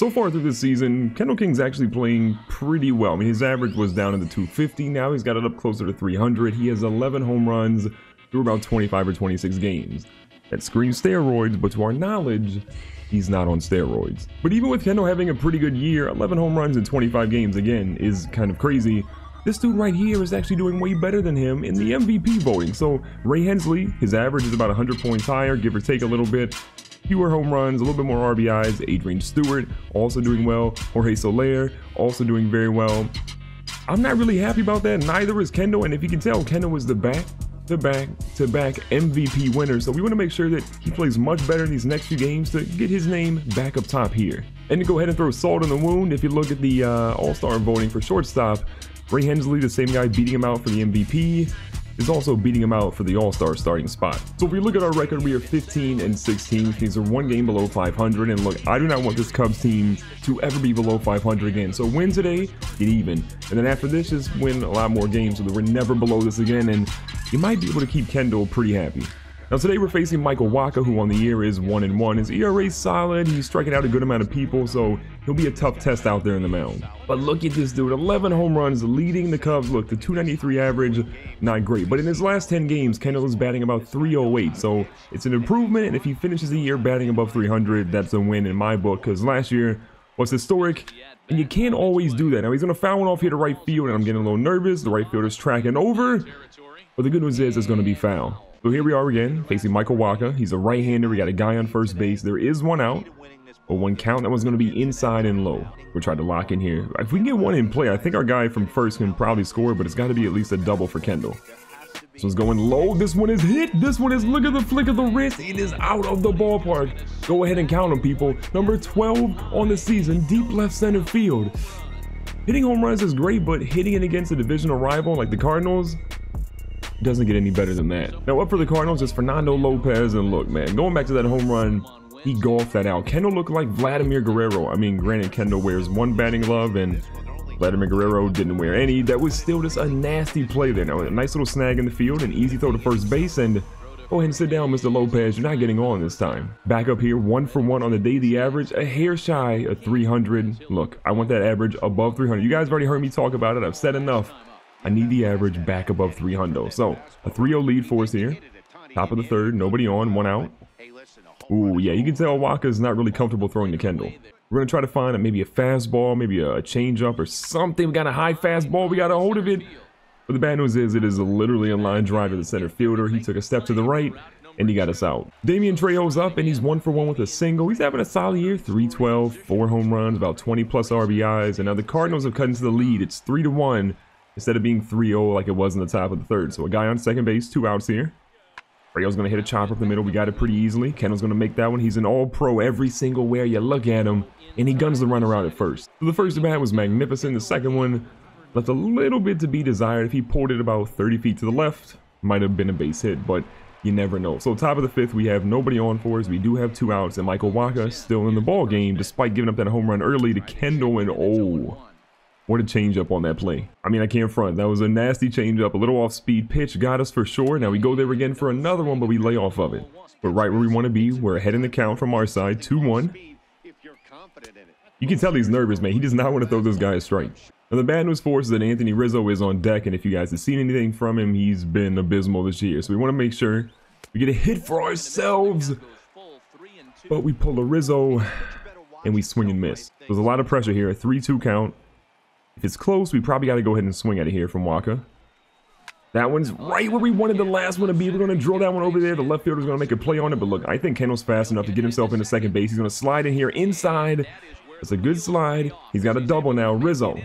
So far through this season, Kendall King's actually playing pretty well. I mean, his average was down in the 250. Now he's got it up closer to 300. He has 11 home runs through about 25 or 26 games. That screams steroids, but to our knowledge, he's not on steroids. But even with Kendall having a pretty good year, 11 home runs in 25 games, again, is kind of crazy. This dude right here is actually doing way better than him in the MVP voting. So Ray Hensley, his average is about 100 points higher, give or take a little bit. Fewer home runs, a little bit more RBIs. Adrian Stewart, also doing well. Jorge Soler, also doing very well. I'm not really happy about that. Neither is Kendall. And if you can tell, Kendall was the back-to-back MVP winner. So we want to make sure that he plays much better in these next few games to get his name back up top here. And to go ahead and throw salt in the wound, if you look at the All-Star voting for shortstop, Ray Hensley, the same guy beating him out for the MVP, is also beating him out for the All-Star starting spot. So if we look at our record, we are 15-16, which means we're one game below 500. And look, I do not want this Cubs team to ever be below 500 again. So win today, get even. And then after this, just win a lot more games so that we're never below this again. And you might be able to keep Kendall pretty happy. Now today we're facing Michael Wacha, who on the year is 1-1. His ERA is solid, he's striking out a good amount of people, so he'll be a tough test out there in the mound. But look at this dude, 11 home runs, leading the Cubs. Look, the 293 average, not great. But in his last 10 games, Kendall is batting about 308, so it's an improvement, and if he finishes the year batting above 300, that's a win in my book, because last year was historic, and you can't always do that. Now he's going to foul one off here to right field, and I'm getting a little nervous. The right fielder's tracking over, but the good news is it's going to be foul. So here we are again, facing Michael Wacha. He's a right-hander. We got a guy on first base. There is one out, but one count. That one's going to be inside and low. We'll try to lock in here. If we can get one in play, I think our guy from first can probably score, but it's got to be at least a double for Kendall. This one's going low. This one is hit. This one is, look at the flick of the wrist. It is out of the ballpark. Go ahead and count them, people. Number 12 on the season, deep left center field. Hitting home runs is great, but hitting it against a divisional rival like the Cardinals doesn't get any better than that. Now up for the Cardinals is Fernando Lopez, and look, man, going back to that home run, he golfed that out. Kendall looked like Vladimir Guerrero. I mean, granted, Kendall wears one batting glove and Vladimir Guerrero didn't wear any. That was still just a nasty play there. Now a nice little snag in the field, an easy throw to first base, and go ahead and sit down, Mr. Lopez. You're not getting on this time. Back up here, 1 for 1 on the day. The average, a hair shy of 300. Look, I want that average above 300. You guys have already heard me talk about it. I've said enough. I need the average back above 300. So a 3-0 lead for us here. Top of the third, nobody on, one out. Ooh, yeah, you can tell Wacha's not really comfortable throwing to Kendall. We're going to try to find maybe a fastball, maybe a changeup or something. We got a high fastball. We got a hold of it. But the bad news is it is literally a line drive to the center fielder. He took a step to the right, and he got us out. Damian Trejo's up, and he's 1 for 1 with a single. He's having a solid year. 312, 4 home runs, about 20-plus RBIs. And now the Cardinals have cut into the lead. It's 3-1. Instead of being 3-0 like it was in the top of the third. So a guy on second base, 2 outs here. Trejo's going to hit a chopper up the middle. We got it pretty easily. Kendall's going to make that one. He's an all-pro every single where you look at him. And he guns the runner out at first. So the first at bat was magnificent. The second one left a little bit to be desired. If he pulled it about 30 feet to the left, might have been a base hit, but you never know. So top of the fifth, we have nobody on for us. We do have 2 outs, and Michael Wacha still in the ball game despite giving up that home run early to Kendall. And oh, what a changeup on that play. I mean, I can't front. That was a nasty changeup, a little off-speed pitch. Got us for sure. Now we go there again for another one, but we lay off of it. But right where we want to be. We're ahead in the count from our side, 2-1. You can tell he's nervous, man. He does not want to throw this guy a strike. Now the bad news for us is that Anthony Rizzo is on deck, and if you guys have seen anything from him, he's been abysmal this year. So we want to make sure we get a hit for ourselves. But we pull a Rizzo, and we swing and miss. There's a lot of pressure here. A 3-2 count. If it's close, we probably got to go ahead and swing at it here from Wacha. That one's right where we wanted the last one to be. We're going to drill that one over there. The left fielder's going to make a play on it. But look, I think Kendall's fast enough to get himself into second base. He's going to slide in here inside. It's a good slide. He's got a double now. Rizzo,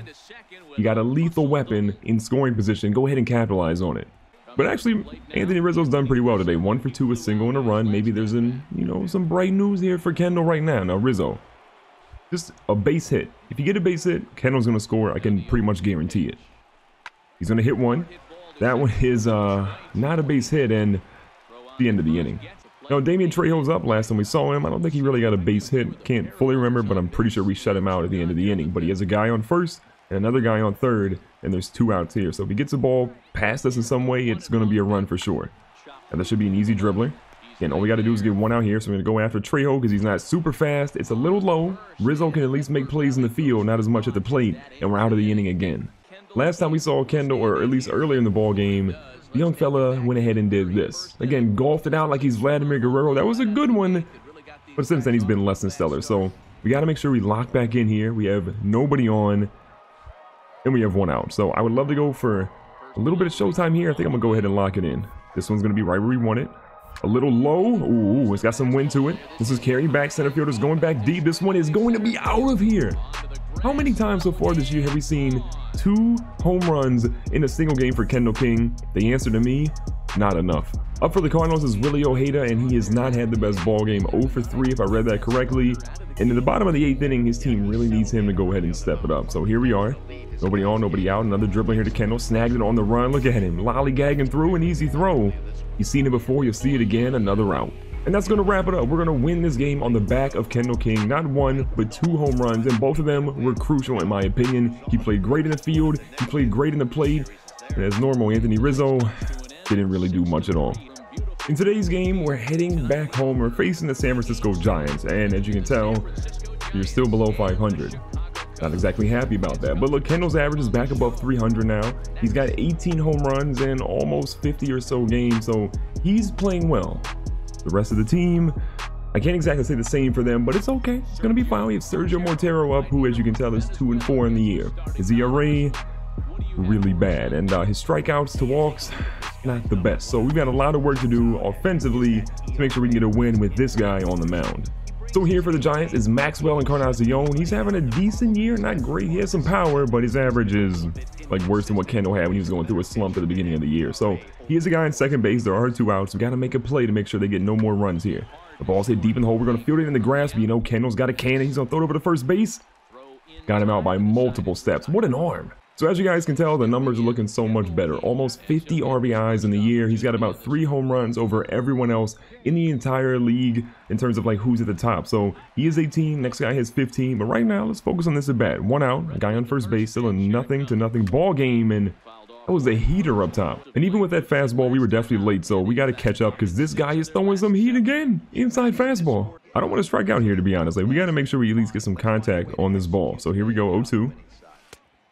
you got a lethal weapon in scoring position. Go ahead and capitalize on it. But actually, Anthony Rizzo's done pretty well today. 1 for 2 with single and a run. Maybe there's some bright news here for Kendall right now. Now Rizzo, just a base hit. If you get a base hit, Kendall's going to score. I can pretty much guarantee it. He's going to hit one. That one is not a base hit, and the end of the inning. Now, Damian Trejo's up. Last time we saw him, I don't think he really got a base hit. Can't fully remember, but I'm pretty sure we shut him out at the end of the inning. But he has a guy on first and another guy on third, and there's 2 outs here. So if he gets the ball past us in some way, it's going to be a run for sure. And that should be an easy dribbler. And all we got to do is get one out here. So we're going to go after Trejo because he's not super fast. It's a little low. Rizzo can at least make plays in the field, not as much at the plate. And we're out of the inning again. Last time we saw Kendall, or at least earlier in the ball game, the young fella went ahead and did this. Again, golfed it out like he's Vladimir Guerrero. That was a good one. But since then, he's been less than stellar. So we got to make sure we lock back in here. We have nobody on. And we have one out. So I would love to go for a little bit of showtime here. I think I'm going to go ahead and lock it in. This one's going to be right where we want it. A little low. Ooh, it's got some wind to it. This is carrying back. Center fielder's going back deep. This one is going to be out of here. How many times so far this year have we seen 2 home runs in a single game for Kendall King? The answer to me, not enough. Up for the Cardinals is Willie Ojeda, and he has not had the best ball game. 0 for 3 if I read that correctly. And in the bottom of the 8th inning, his team really needs him to go ahead and step it up. So here we are. Nobody on, nobody out. Another dribbling here to Kendall. Snagged it on the run. Look at him. Lollygagging through, an easy throw. You've seen it before. You'll see it again. Another out. And that's going to wrap it up. We're going to win this game on the back of Kendall King. Not 1, but 2 home runs. And both of them were crucial in my opinion. He played great in the field. He played great in the plate. And as normal, Anthony Rizzo didn't really do much at all. In today's game, we're heading back home. We're facing the San Francisco Giants. And as you can tell, you're still below 500. Not exactly happy about that. But look, Kendall's average is back above 300 now. He's got 18 home runs in almost 50 or so games. So he's playing well. The rest of the team, I can't exactly say the same for them, but it's okay. It's going to be fine. We have Sergio Montero up, who, as you can tell, is 2-4 in the year. His ERA, really bad. And his strikeouts to walks, not the best. So we've got a lot of work to do offensively to make sure we can get a win with this guy on the mound. So here for the Giants is Maxwell Encarnacion. He's having a decent year, not great. He has some power, but his average is like worse than what Kendall had when he was going through a slump at the beginning of the year. So he is a guy in second base. There are 2 outs. We got to make a play to make sure they get no more runs here. The ball's hit deep in the hole. We're going to field it in the grass, but you know Kendall's got a cannon. He's going to throw it over to first base. Got him out by multiple steps. What an arm. So as you guys can tell, the numbers are looking so much better. Almost 50 RBIs in the year. He's got about 3 home runs over everyone else in the entire league in terms of like who's at the top. So he is 18. Next guy has 15. But right now, let's focus on this at bat. 1 out. A guy on first base. Still a 0-0 ball game. And that was a heater up top. And even with that fastball, we were definitely late. So we got to catch up because this guy is throwing some heat again. Inside fastball. I don't want to strike out here, to be honest. Like, we got to make sure we at least get some contact on this ball. So here we go. 0-2.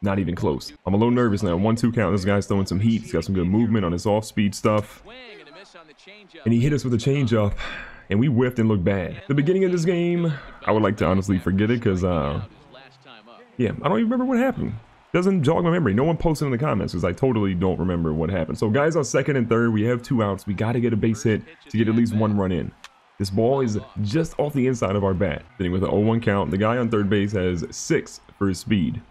Not even close. I'm a little nervous now. 1-2 count. This guy's throwing some heat. He's got some good movement on his off-speed stuff. And he hit us with a changeup. And we whiffed and looked bad. The beginning of this game, I would like to honestly forget it because, yeah, I don't even remember what happened. Doesn't jog my memory. No one posted in the comments because I totally don't remember what happened. So guys on second and third, we have 2 outs. We got to get a base hit to get at least 1 run in. This ball is just off the inside of our bat. Sitting with an 0-1 count. The guy on third base has 6 for his speed.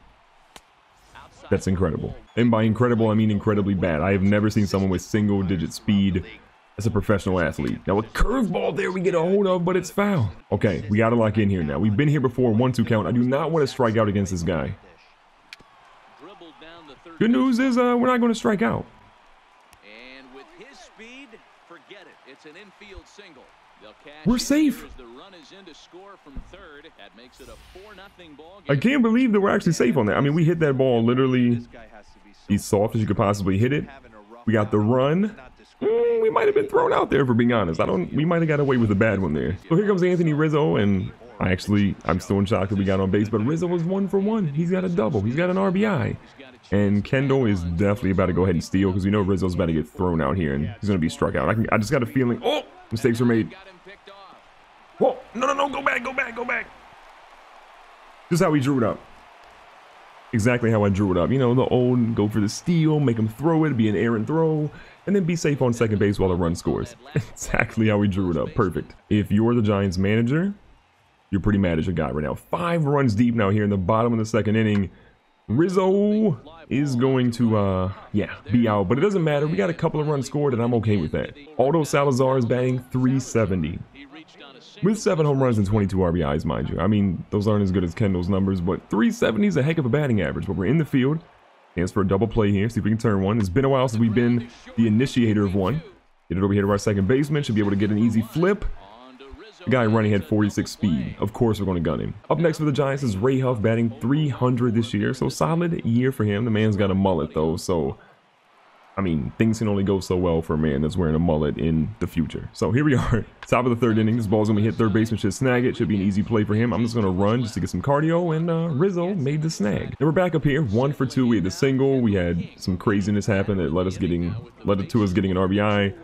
That's incredible. And by incredible, I mean incredibly bad. I have never seen someone with single-digit speed as a professional athlete. Now, a curveball there we get a hold of, but it's foul. Okay, we got to lock in here now. We've been here before, 1-2 count. I do not want to strike out against this guy. Good news is we're not going to strike out. And with his speed, forget it. It's an infield single. We're safe. I can't believe that we're actually safe on that. I mean, we hit that ball literally as soft as you could possibly hit it. We got the run. We might have been thrown out there, for being honest. We might have got away with a bad one there. So here comes Anthony Rizzo, and I'm still in shock that we got on base, but Rizzo was 1 for 1. He's got a double. He's got an RBI. And Kendall is definitely about to go ahead and steal because we know Rizzo's about to get thrown out here, and he's going to be struck out. I just got a feeling. Oh, mistakes were made. Whoa, no, go back. This is how we drew it up. Exactly how I drew it up. You know, the old go for the steal, make him throw it, be an errant throw, and then be safe on second base while the run scores. Exactly how we drew it up. Perfect. If you're the Giants manager, you're pretty mad at your guy right now. 5 runs deep now here in the bottom of the second inning. Rizzo is going to, be out, but it doesn't matter. We got a couple of runs scored, and I'm okay with that. Aldo Salazar is batting .370. With 7 home runs and 22 RBIs, mind you. I mean, those aren't as good as Kendall's numbers, but .370 is a heck of a batting average. But we're in the field. Chance for a double play here. See if we can turn one. It's been a while since we've been the initiator of one. Get it over here to our second baseman. Should be able to get an easy flip. The guy running had 46 speed. Of course, we're going to gun him. Up next for the Giants is Ray Huff, batting .300 this year. So solid year for him. The man's got a mullet, though. So I mean, things can only go so well for a man that's wearing a mullet in the future. So here we are, top of the third inning. This ball's gonna be hit third baseman, should snag it. Should be an easy play for him. I'm just gonna run just to get some cardio, and Rizzo made the snag. And we're back up here, 1 for 2. We had the single. We had some craziness happen that led it to us getting an RBI.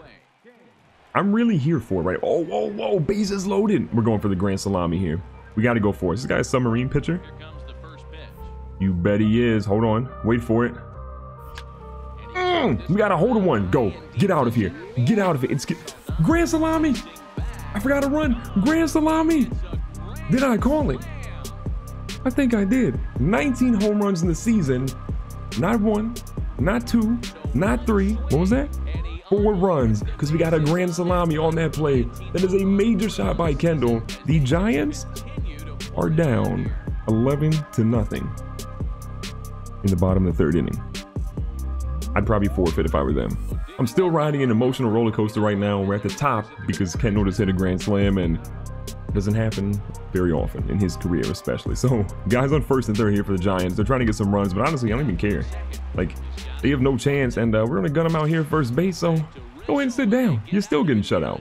I'm really here for it, right? Oh, whoa, whoa, bases loaded. We're going for the grand salami here. We got to go for it. This guy's a submarine pitcher. You bet he is. Hold on. Wait for it. We got a hold of one. Go. Get out of here. Get out of it. It's grand salami. I forgot to run. Grand salami. Did I call it? I think I did. 19 home runs in the season. Not 1, not 2, not 3. What was that? 4 runs, because we got a grand salami on that play. That is a major shot by Kendall. The Giants are down 11-0 in the bottom of the third inning. I'd probably forfeit if I were them. I'm still riding an emotional roller coaster right now. We're at the top because Kendall just hit a grand slam, and it doesn't happen very often in his career, especially. So guys on first and third here for the Giants. They're trying to get some runs, but honestly, I don't even care. Like, they have no chance, and we're gonna gun them out here at first base. So go ahead and sit down. You're still getting shut out.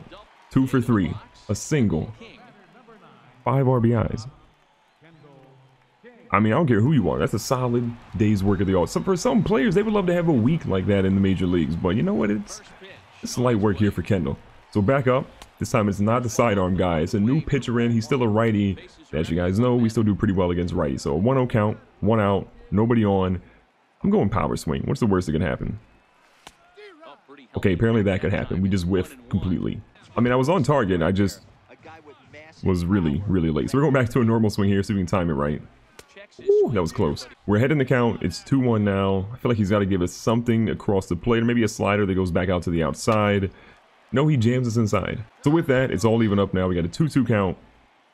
2 for 3, a single, 5 RBIs. I mean, I don't care who you are. That's a solid day's work of the office. So for some players, they would love to have a week like that in the major leagues. But you know what? It's light work here for Kendall. So back up. This time it's not the sidearm guy. It's a new pitcher in. He's still a righty. As you guys know, we still do pretty well against righties. So a 1-0 count, 1 out, nobody on. I'm going power swing. What's the worst that can happen? Okay, apparently that could happen. We just whiffed completely. I mean, I was on target. I just was really, really late. So we're going back to a normal swing here, see if we can time it right. Ooh, that was close. We're ahead in the count. It's 2-1 now. I feel like he's got to give us something across the plate, or maybe a slider that goes back out to the outside. No, he jams us inside. So with that, it's all even up now. We got a 2-2 count.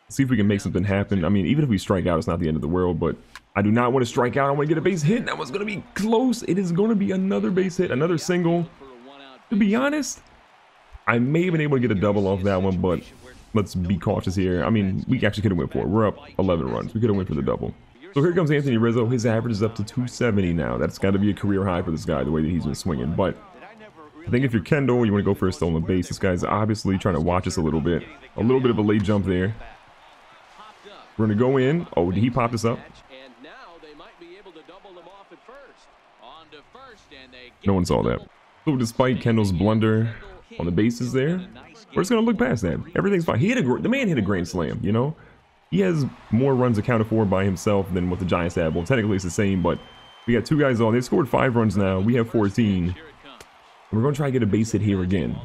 See if we can make something happen. I mean, even if we strike out, it's not the end of the world, but I do not want to strike out. I want to get a base hit. That one's going to be close. It is going to be another base hit, another single. To be honest, I may have been able to get a double off that one, but let's be cautious here. I mean, we actually could have went for it. We're up 11 runs. We could have went for the double. So here comes Anthony Rizzo. His average is up to 270 now. That's got to be a career high for this guy, the way that he's been swinging. But I think if you're Kendall, you want to go for a stolen base. This guy's obviously trying to watch us a little bit. A little bit of a late jump there. We're going to go in. Oh, did he pop this up? No one saw that. So despite Kendall's blunder on the bases there, we're just going to look past that. Everything's fine. The man hit a grand slam, you know? He has more runs accounted for by himself than what the Giants have. Well, technically it's the same, but we got 2 guys on. They've scored 5 runs now. We have 14. And we're going to try to get a base hit here again.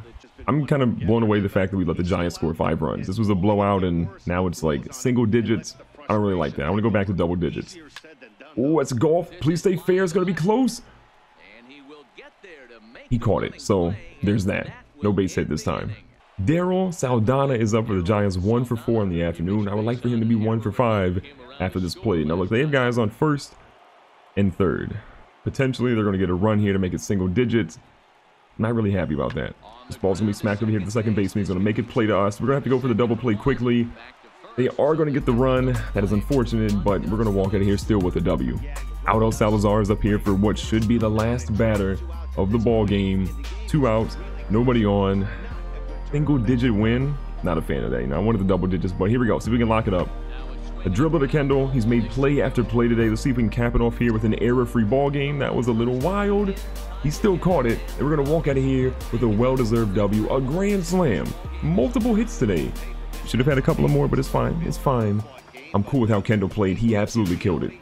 I'm kind of blown away the fact that we let the Giants score 5 runs. This was a blowout, and now it's like single digits. I don't really like that. I want to go back to double digits. Oh, it's a golf. Please stay fair. It's going to be close. He caught it, so there's that. No base hit this time. Daryl Saldana is up for the Giants, 1 for 4 in the afternoon. I would like for him to be 1 for 5 after this play. Now look, they have guys on first and third. Potentially they're going to get a run here to make it single digits. I'm not really happy about that. This ball's going to be smacked over here to the second baseman. He's going to make it play to us. We're going to have to go for the double play quickly. They are going to get the run. That is unfortunate, but we're going to walk out of here still with a W. Aldo Salazar is up here for what should be the last batter of the ball game. 2 outs, nobody on. Single digit win. Not a fan of that. You know, I wanted the double digits, but here we go. See if we can lock it up. A dribble to Kendall. He's made play after play today. Let's see if we can cap it off here with an error-free ball game. That was a little wild. He still caught it, and we're going to walk out of here with a well-deserved W. A grand slam. Multiple hits today. Should have had a couple of more, but it's fine. It's fine. I'm cool with how Kendall played. He absolutely killed it.